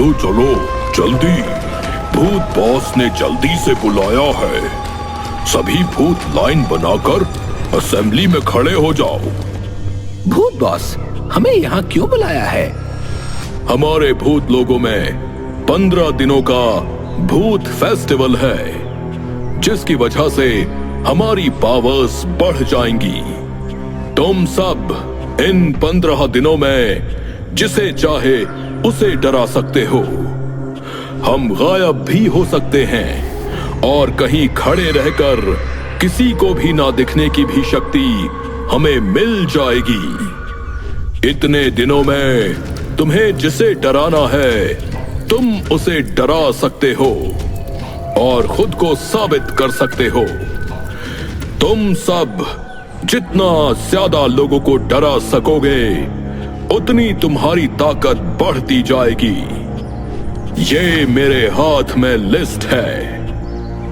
चलो चलो जल्दी, भूत बॉस ने जल्दी से बुलाया है। सभी भूत लाइन बनाकर असेंबली में खड़े हो जाओ। भूत बॉस, हमें यहाँ क्यों बुलाया है? हमारे भूत लोगों में 15 दिनों का भूत फेस्टिवल है, जिसकी वजह से हमारी पावर्स बढ़ जाएंगी। तुम सब इन 15 दिनों में जिसे चाहे उसे डरा सकते हो। हम गायब भी हो सकते हैं और कहीं खड़े रहकर किसी को भी ना दिखने की भी शक्ति हमें मिल जाएगी। इतने दिनों में तुम्हें जिसे डराना है तुम उसे डरा सकते हो और खुद को साबित कर सकते हो। तुम सब जितना ज्यादा लोगों को डरा सकोगे उतनी तुम्हारी ताकत बढ़ती जाएगी। ये मेरे हाथ में लिस्ट है,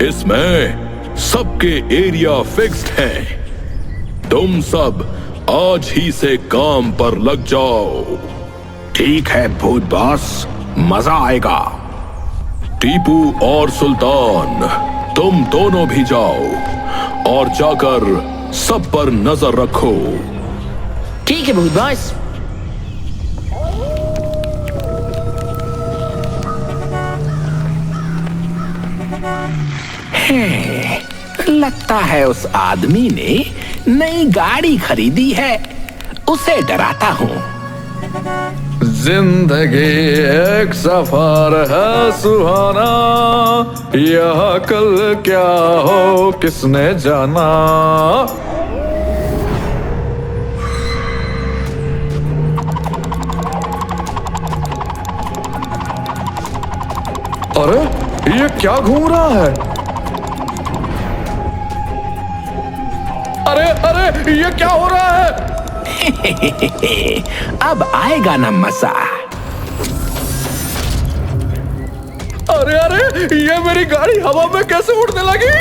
इसमें सबके एरिया फिक्स्ड है। तुम सब आज ही से काम पर लग जाओ। ठीक है भूत बॉस, मजा आएगा। टीपू और सुल्तान, तुम दोनों भी जाओ और जाकर सब पर नजर रखो। ठीक है भूत बॉस। लगता है उस आदमी ने नई गाड़ी खरीदी है, उसे डराता हूँ। जिंदगी एक सफर है सुहाना, यह कल क्या हो किसने जाना। अरे ये क्या घूम रहा है? अरे अरे ये क्या हो रहा है? अब आएगा ना मजा। अरे अरे ये मेरी गाड़ी हवा में कैसे उड़ने लगी?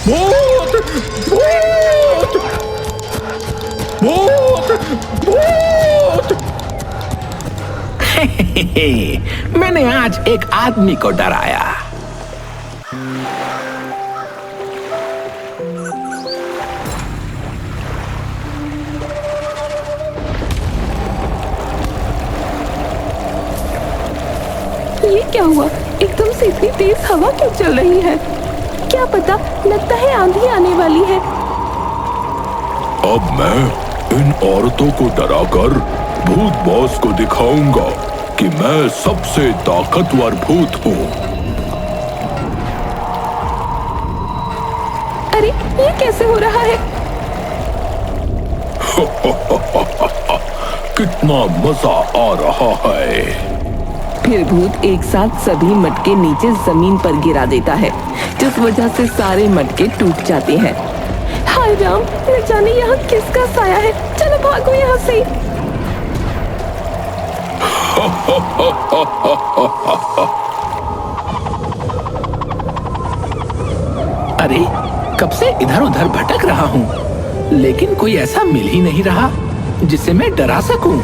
भूत भूत भूत भूत। मैंने आज एक आदमी को डराया। ये क्या हुआ? एकदम से इतनी तेज हवा क्यों चल रही है? क्या पता, लगता है आंधी आने वाली है। अब मैं इन औरतों को डराकर भूत बॉस को दिखाऊंगा कि मैं सबसे ताकतवर भूत हूँ। अरे ये कैसे हो रहा है? कितना मजा आ रहा है। फिर भूत एक साथ सभी मटके नीचे जमीन पर गिरा देता है, जिस वजह से सारे मटके टूट जाते हैं। हाय राम, न जाने यहाँ किसका साया है। चलो भागो यहाँ से। अरे कब से इधर उधर भटक रहा हूँ, लेकिन कोई ऐसा मिल ही नहीं रहा जिसे मैं डरा सकूं।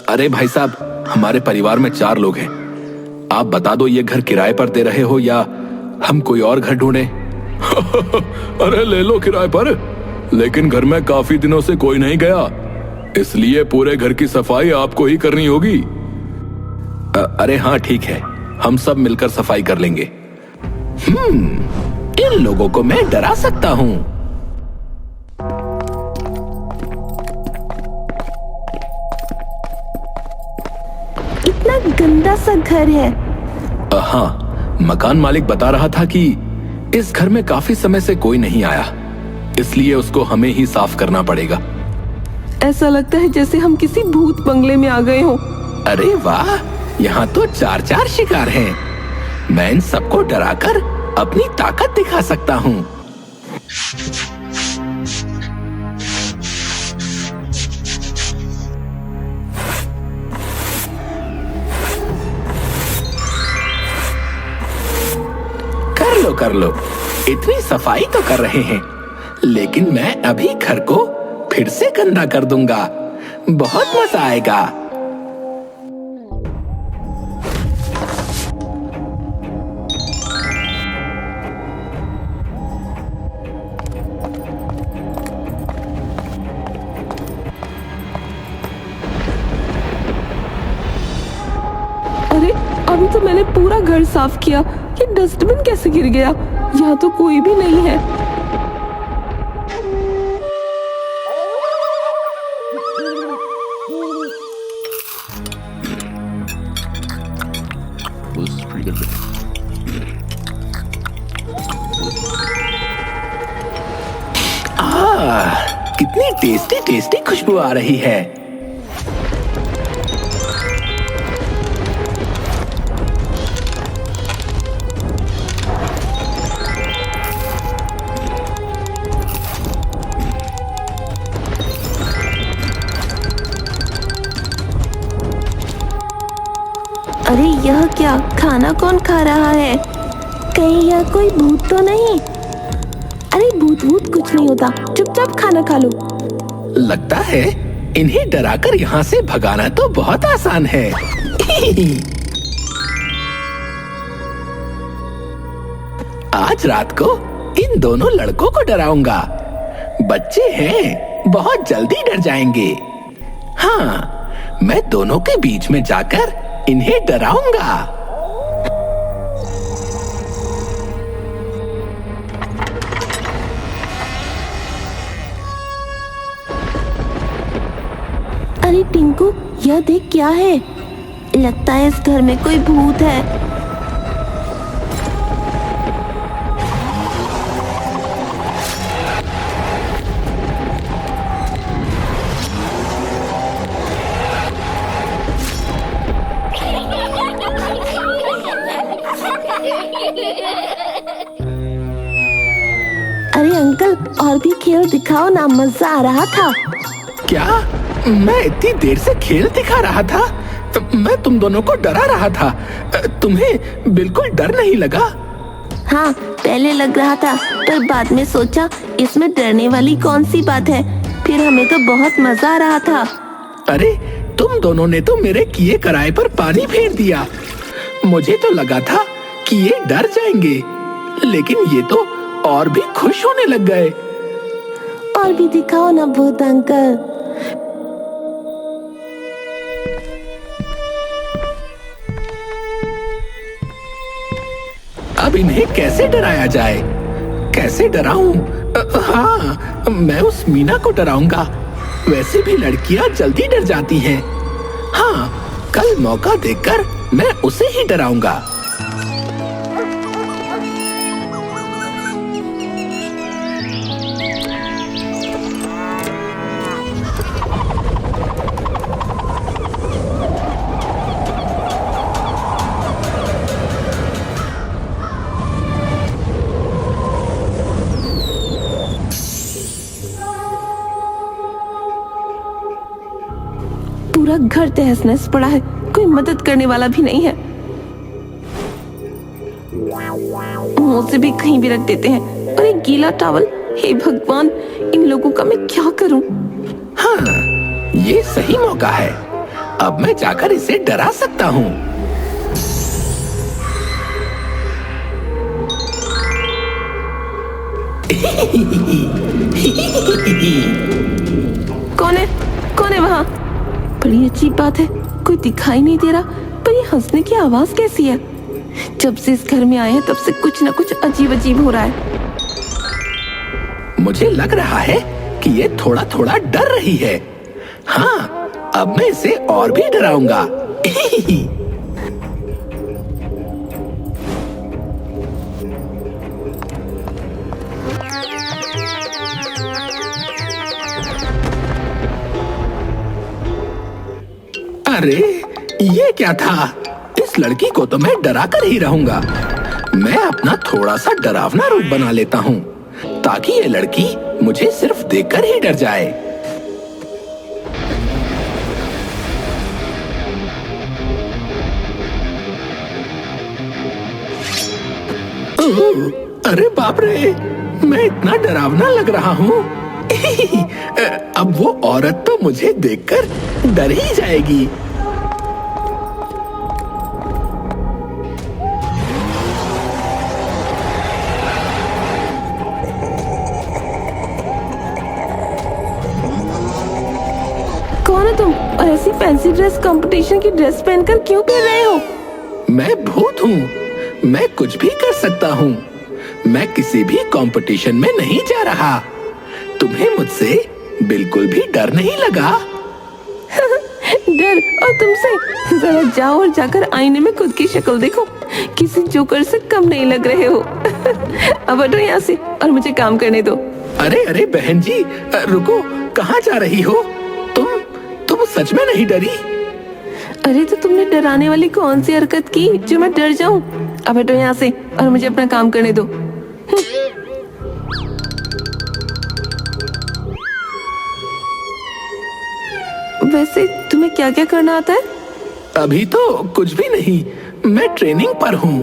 अरे भाई साहब, हमारे परिवार में 4 लोग हैं। आप बता दो ये घर किराए पर दे रहे हो या हम कोई और घर ढूंढें? अरे ले लो किराए पर, लेकिन घर में काफी दिनों से कोई नहीं गया, इसलिए पूरे घर की सफाई आपको ही करनी होगी। अरे हाँ ठीक है, हम सब मिलकर सफाई कर लेंगे। इन लोगों को मैं डरा सकता हूँ। इतना गंदा सा घर है। हाँ, मकान मालिक बता रहा था कि इस घर में काफी समय से कोई नहीं आया, इसलिए उसको हमें ही साफ करना पड़ेगा। ऐसा लगता है जैसे हम किसी भूत बंगले में आ गए हों। अरे वाह, यहाँ तो 4 शिकार हैं। मैं इन सबको डराकर अपनी ताकत दिखा सकता हूँ। कर लो, इतनी सफाई तो कर रहे हैं, लेकिन मैं अभी घर को फिर से गंदा कर दूंगा। बहुत मजा आएगा। अरे अभी तो मैंने पूरा घर साफ किया, ये डस्टबिन कैसे गिर गया? यहाँ तो कोई भी नहीं है। कितनी टेस्टी टेस्टी खुशबू आ रही है। अरे यह क्या? खाना कौन खा रहा है? कहीं यह कोई भूत तो नहीं? अरे भूत भूत कुछ नहीं होता, चुपचाप खाना खा लो। लगता है इन्हें डराकर यहाँ से भगाना तो बहुत आसान है। आज रात को इन दोनों लड़कों को डराऊंगा। बच्चे हैं, बहुत जल्दी डर जाएंगे। हाँ, मैं दोनों के बीच में जाकर इन्हें डराऊंगा। अरे टिंकू, यह देख क्या है? लगता है इस घर में कोई भूत है। अरे अंकल, और भी खेल दिखाओ ना, मजा आ रहा था। क्या मैं इतनी देर से खेल दिखा रहा था? मैं तुम दोनों को डरा रहा था। तुम्हें बिल्कुल डर नहीं लगा? हाँ, पहले लग रहा था, पर बाद में सोचा इसमें डरने वाली कौन सी बात है। फिर हमें तो बहुत मजा आ रहा था। अरे तुम दोनों ने तो मेरे किए कराए पर पानी फेर दिया। मुझे तो लगा था कि ये डर जाएंगे, लेकिन ये तो और भी खुश होने लग गए। और भी दिखाओ ना भूत अंकल। अब इन्हें कैसे डराया जाए? कैसे डराऊं? हाँ, मैं उस मीना को डराऊंगा। वैसे भी लड़कियां जल्दी डर जाती हैं। हाँ, कल मौका देखकर मैं उसे ही डराऊंगा। पूरा घर तहस नहस पड़ा है, कोई मदद करने वाला भी नहीं है। मुंह से भी कहीं भी रख देते हैं। और एक गीला टॉवल, हे भगवान, इन लोगों का मैं क्या करूं? हाँ, ये सही मौका है। अब मैं जाकर इसे डरा सकता हूँ। कौन है? कौन है वहाँ? बड़ी अजीब बात है, कोई दिखाई नहीं दे रहा, पर ये हंसने की आवाज कैसी है? जब से इस घर में आए हैं तब से कुछ न कुछ अजीब अजीब हो रहा है। मुझे लग रहा है कि ये थोड़ा थोड़ा डर रही है। हाँ, अब मैं इसे और भी डराऊंगा। अरे ये क्या था? इस लड़की को तो मैं डरा कर ही रहूंगा। मैं अपना थोड़ा सा डरावना रूप बना लेता हूँ, ताकि ये लड़की मुझे सिर्फ देखकर ही डर जाए। अरे बाप रे, मैं इतना डरावना लग रहा हूँ। अब वो औरत तो मुझे देखकर डर ही जाएगी। कौन है तुम और ऐसी फैंसी ड्रेस कंपटीशन की ड्रेस पहनकर क्यों कर रहे हो? मैं भूत हूँ, मैं कुछ भी कर सकता हूँ। मैं किसी भी कंपटीशन में नहीं जा रहा। तुम्हें मुझसे बिल्कुल भी डर नहीं लगा? डर और तुमसे? जरा जाओ और जाकर आईने में खुद की शक्ल देखो, किसी जोकर से कम नहीं लग रहे हो। अब हटो यहाँ से और मुझे काम करने दो। अरे अरे बहन जी, रुको, कहाँ जा रही हो? तुम सच में नहीं डरी? अरे तो तुमने डराने वाली कौन सी हरकत की जो मैं डर जाऊं? अब हटो यहाँ से और मुझे अपना काम करने दो। वैसे तुम्हें क्या क्या करना आता है? अभी तो कुछ भी नहीं, मैं ट्रेनिंग पर हूँ।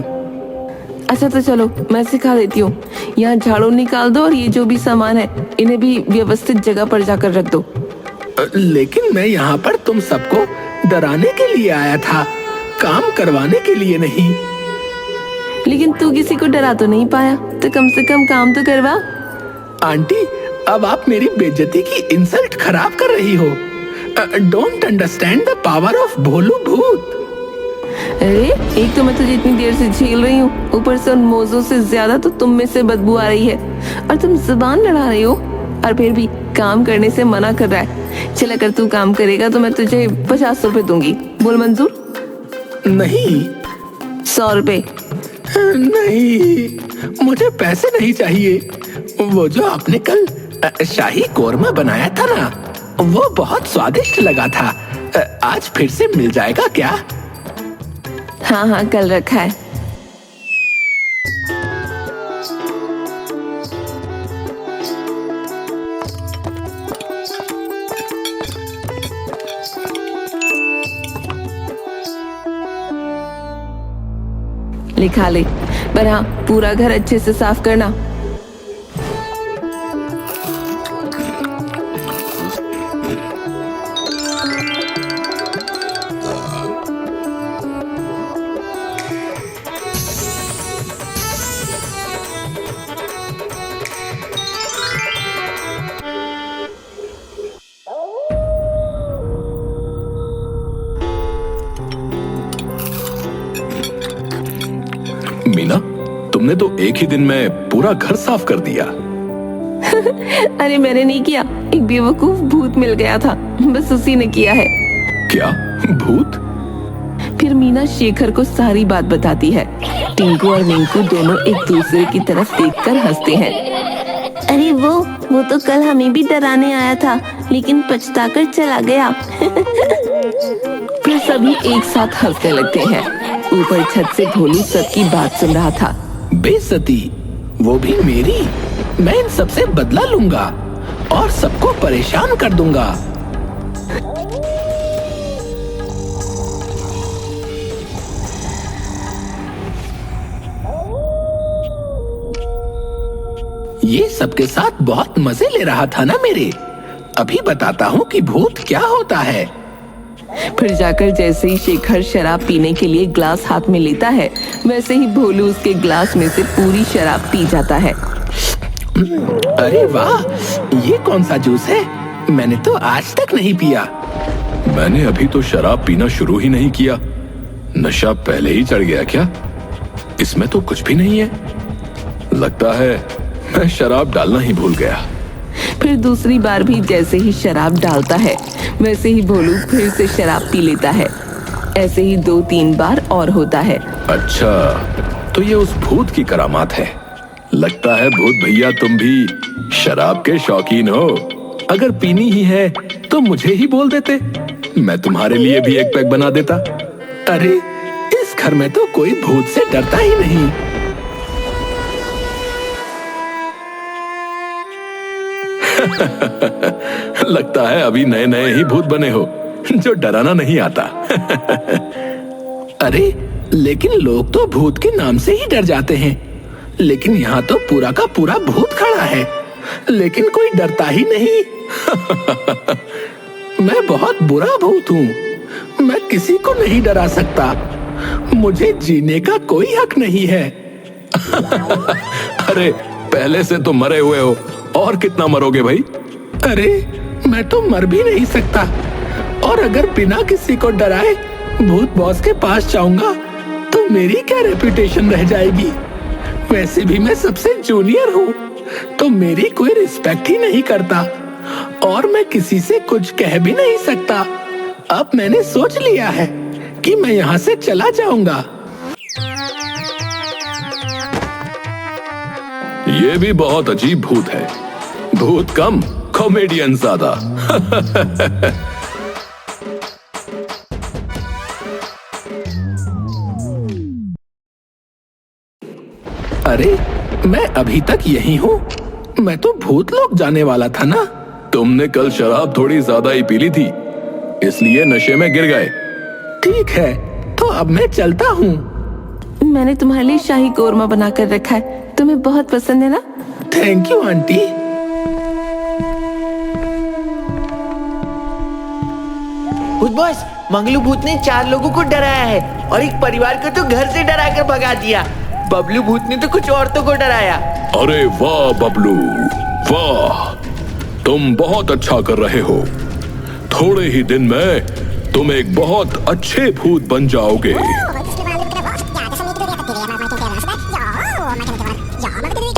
अच्छा तो चलो मैं सिखा देती हूँ। यहाँ झाड़ू निकाल दो और ये जो भी सामान है इन्हें भी व्यवस्थित जगह पर जाकर रख दो। लेकिन मैं यहाँ पर तुम सबको डराने के लिए आया था, काम करवाने के लिए नहीं। लेकिन तू किसी को डरा तो नहीं पाया, तो कम से कम काम तो करवा। आंटी, अब आप मेरी बेइज्जती की इंसल्ट खराब कर रही हो। Don't understand the power of Bholu Bhoot. अरे एक तो मैं तुझे इतनी देर से झेल रही हूँ, ऊपर से उन मोजों से ज्यादा तो तुम में से बदबू आ रही है, और तुम जुबान लड़ा रही हो और फिर भी काम करने से मना कर रहा है। चल अगर तू काम करेगा तो मैं तुझे 50 रुपए दूंगी। बोल मंजूर? नहीं। 100 रुपए? नहीं, मुझे पैसे नहीं चाहिए। वो जो आपने कल शाही कोरमा बनाया था ना, वो बहुत स्वादिष्ट लगा था। आज फिर से मिल जाएगा क्या? हाँ हाँ, कल रखा है। लिखा ले, पर हाँ पूरा घर अच्छे से साफ करना। मीना, तुमने तो एक ही दिन में पूरा घर साफ कर दिया। अरे मैंने नहीं किया, एक बेवकूफ भूत मिल गया था, बस उसी ने किया है। क्या भूत? फिर मीना शेखर को सारी बात बताती है। टिंकू और मिंकू दोनों एक दूसरे की तरफ देखकर हंसते हैं। अरे वो तो कल हमें भी डराने आया था, लेकिन पछताकर चला गया। फिर सभी एक साथ हंसने लगते हैं। ऊपर छत से भोलू सबकी बात सुन रहा था। बेइज्जती, वो भी मेरी। मैं इन सबसे बदला लूंगा और सबको परेशान कर दूंगा। ये सबके साथ बहुत मजे ले रहा था ना मेरे। अभी बताता हूँ कि भूत क्या होता है। फिर जाकर जैसे ही शेखर शराब पीने के लिए ग्लास हाथ में लेता है, वैसे ही भोलू उसके ग्लास में से पूरी शराब पी जाता है। अरे वाह, ये कौन सा जूस है? मैंने तो आज तक नहीं पिया। मैंने अभी तो शराब पीना शुरू ही नहीं किया। नशा पहले ही चढ़ गया क्या? इसमें तो कुछ भी नहीं है। लगता है मैं शराब डालना ही भूल गया। फिर दूसरी बार भी जैसे ही शराब डालता है, वैसे ही भोलू फिर से शराब पी लेता है। ऐसे ही 2-3 बार और होता है। अच्छा, तो ये उस भूत की करामात है। लगता है भूत भैया तुम भी शराब के शौकीन हो। अगर पीनी ही है तो मुझे ही बोल देते, मैं तुम्हारे लिए भी एक पैक बना देता। अरे इस घर में तो कोई भूत से डरता ही नहीं। लगता है अभी नए नए ही भूत बने हो जो डराना नहीं आता। अरे लेकिन लोग तो भूत के नाम से ही डर जाते हैं। लेकिन यहाँ तो पूरा का पूरा भूत खड़ा है, लेकिन कोई डरता ही नहीं। मैं बहुत बुरा भूत हूँ, मैं किसी को नहीं डरा सकता, मुझे जीने का कोई हक नहीं है। अरे पहले से तो मरे हुए हो, और कितना मरोगे भाई? अरे मैं तो मर भी नहीं सकता, और अगर बिना किसी को डराए भूत बॉस के पास जाऊंगा तो मेरी क्या रेपुटेशन रह जाएगी। वैसे भी मैं सबसे जूनियर हूँ, तो मेरी कोई रिस्पेक्ट ही नहीं करता, और मैं किसी से कुछ कह भी नहीं सकता। अब मैंने सोच लिया है कि मैं यहाँ से चला जाऊंगा। ये भी बहुत अजीब भूत है, भूत कम कॉमेडियन ज्यादा। अरे मैं अभी तक यही हूँ, मैं तो भूत लोग जाने वाला था ना। तुमने कल शराब थोड़ी ज्यादा ही पी ली थी, इसलिए नशे में गिर गए। ठीक है, तो अब मैं चलता हूँ। मैंने तुम्हारे लिए शाही कोरमा बना कर रखा है, तुम्हें बहुत पसंद है ना? Thank you aunty. भूत बॉस, मंगलू भूत ने 4 लोगों को डराया है और एक परिवार को तो घर से डरा कर भगा दिया। बबलू भूत ने तो कुछ औरतों को डराया। अरे वाह बबलू, वाह, तुम बहुत अच्छा कर रहे हो। थोड़े ही दिन में तुम एक बहुत अच्छे भूत बन जाओगे।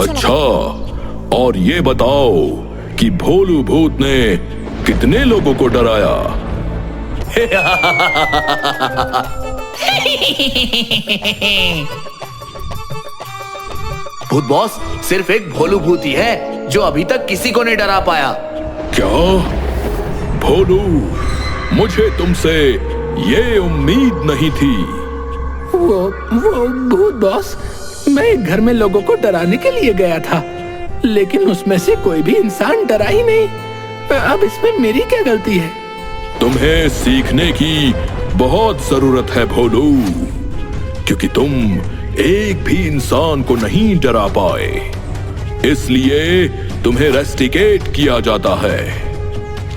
अच्छा, और ये बताओ कि भोलू भूत ने कितने लोगों को डराया? भूत बॉस, सिर्फ एक भोलू भूत ही है जो अभी तक किसी को नहीं डरा पाया। क्या भोलू? मुझे तुमसे ये उम्मीद नहीं थी। वो भूत बॉस, मैं एक घर में लोगों को डराने के लिए गया था, लेकिन उसमें से कोई भी इंसान डरा ही नहीं। अब इसमें मेरी क्या गलती है? तुम्हें सीखने की बहुत जरूरत है भोलू, क्योंकि तुम एक भी इंसान को नहीं डरा पाए, इसलिए तुम्हें रेस्टिकेट किया जाता है।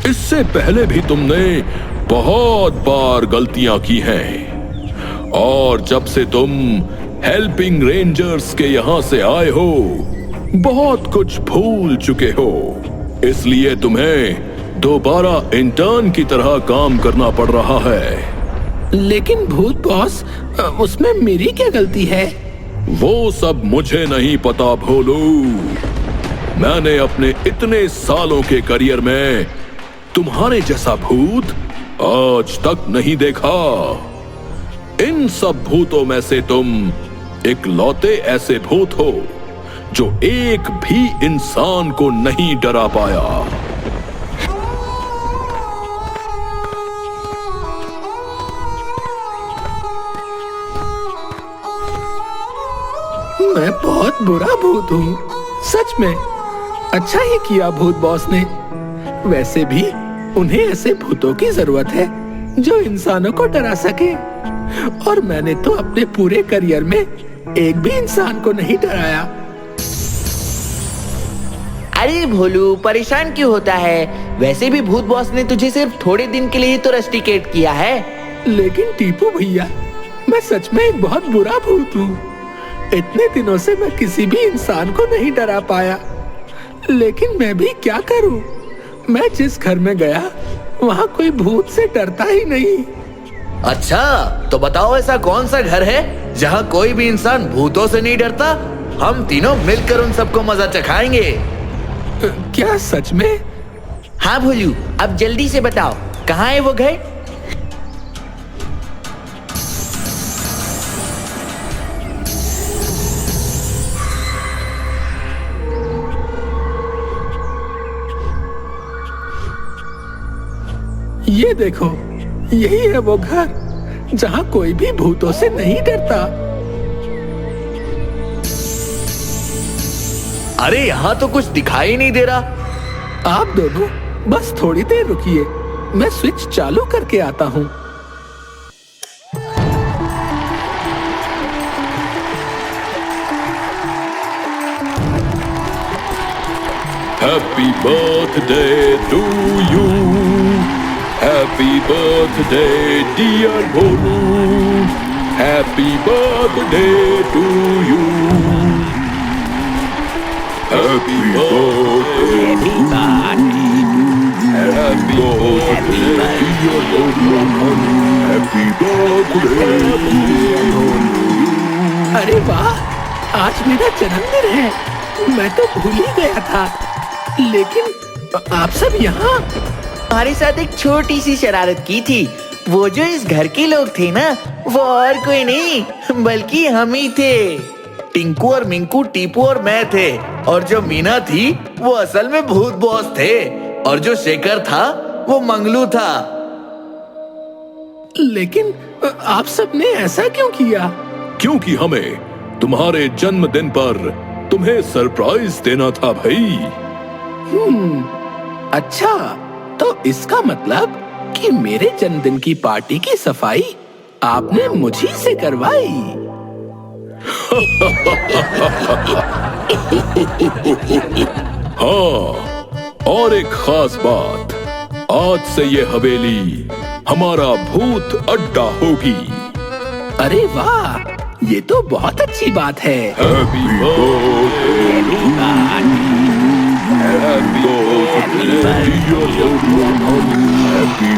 इससे पहले भी तुमने बहुत बार गलतियां की हैं, और जब से तुम हेल्पिंग रेंजर्स के यहां से आए हो, बहुत कुछ भूल चुके हो। इसलिए तुम्हें दोबारा इंटर्न की तरह काम करना पड़ रहा है। लेकिन भूत बॉस, उसमें मेरी क्या गलती है? वो सब मुझे नहीं पता भोलू। मैंने अपने इतने सालों के करियर में तुम्हारे जैसा भूत आज तक नहीं देखा। इन सब भूतों में से तुम इकलौते ऐसे भूत हो जो एक भी इंसान को नहीं डरा पाया। मैं बहुत बुरा भूत हूँ, सच में। अच्छा ही किया भूत बॉस ने। वैसे भी उन्हें ऐसे भूतों की जरूरत है जो इंसानों को डरा सके, और मैंने तो अपने पूरे करियर में एक भी इंसान को नहीं डराया। अरे भोलू, परेशान क्यों होता है? वैसे भी भूत बॉस ने तुझे सिर्फ थोड़े दिन के लिए ही तो रस्टिकेट किया है। लेकिन टीपू भैया, मैं सच में एक बहुत बुरा भूत हूँ। इतने दिनों से मैं किसी भी इंसान को नहीं डरा पाया, लेकिन मैं भी क्या करूं? मैं जिस घर में गया वहां कोई भूत से डरता ही नहीं। अच्छा, तो बताओ ऐसा कौन सा घर है जहाँ कोई भी इंसान भूतों से नहीं डरता? हम तीनों मिलकर उन सबको मजा चखाएंगे। क्या सच में? हाँ भोलू, अब जल्दी से बताओ, कहाँ है वो घर? ये देखो, यही है वो घर जहाँ कोई भी भूतों से नहीं डरता। अरे यहाँ तो कुछ दिखाई नहीं दे रहा। आप दोनों बस थोड़ी देर रुकिए, मैं स्विच चालू करके आता हूँ। Happy birthday to you, happy birthday dear Bholu, happy birthday to you, happy birthday, happy birthday dear Bholu, happy birthday dear Bholu. अरे वाह, आज मेरा जन्मदिन है। मैं तो भूल ही गया था। लेकिन आप सब यहाँ? हमारे साथ एक छोटी सी शरारत की थी। वो जो इस घर के लोग थे ना, वो और कोई नहीं बल्कि हम ही थे। टिंकू और मिंकू, टीपू और मैं थे। और जो मीना थी वो असल में भूत बॉस थे। और जो शेखर था वो मंगलू था। लेकिन आप सबने ऐसा क्यों किया? क्योंकि हमें तुम्हारे जन्मदिन पर तुम्हें सरप्राइज देना था भाई। अच्छा, तो इसका मतलब कि मेरे जन्मदिन की पार्टी की सफाई आपने मुझी से करवाई। हाँ, और एक खास बात, आज से ये हवेली हमारा भूत अड्डा होगी। अरे वाह, ये तो बहुत अच्छी बात है। Happy birthday, happy birthday, happy